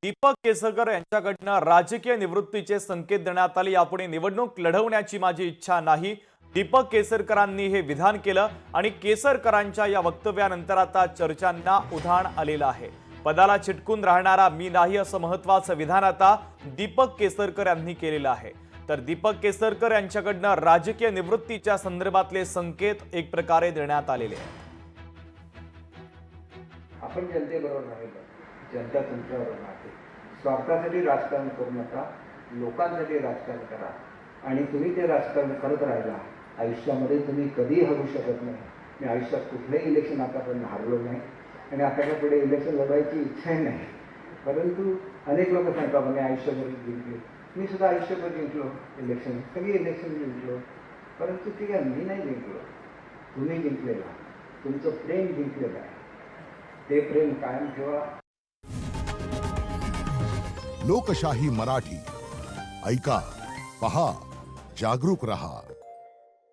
दीपक केसरकर यांच्याकडनं राजकीय निवृत्तीचे संकेत देण्यात आले। यापुढे निवडणूक लढवण्याची माझी इच्छा नाही, दीपक केसरकरांनी हे विधान केलं आणि केसरकरांच्या या वक्तव्यानंतर आता चर्चांना उधाण आलेलं आहे। पदाला चिटकून राहणारा मी नाही असं महत्त्वाचं विधान आता दीपक केसरकर यांनी केलेलं आहे। तर दीपक केसरकर यांच्याकडनं राजकीय निवृत्तीच्या संदर्भातले संकेत एक प्रकारे देण्यात आलेले आहेत। आपण जनतेबरोबर राहिलो, जनता तुमच्याबरोबर राहते। स्वार्थासाठी राजकारण करू नका, लोकांसाठी राजकारण करा आणि तुम्ही ते राजकारण करत राहिला आयुष्यामध्ये तुम्ही कधीही हरू शकत नाही। मी आयुष्यात कुठलंही इलेक्शन आतापर्यंत हारलो नाही आणि आता पुढे इलेक्शन लढवायची इच्छाही नाही। परंतु अनेक लोक सांगतात मी आयुष्यभर जिंकले, मी सुद्धा आयुष्यभर जिंकलो इलेक्शन, सगळी इलेक्शन जिंकलो। परंतु ठीक आहे, मी नाही जिंकलो, तुम्ही जिंकलेला, तुमचं प्रेम जिंकलेलं आहे, ते प्रेम कायम ठेवा। लोकशाही मराठी ऐका, पहा, जागरूक रहा।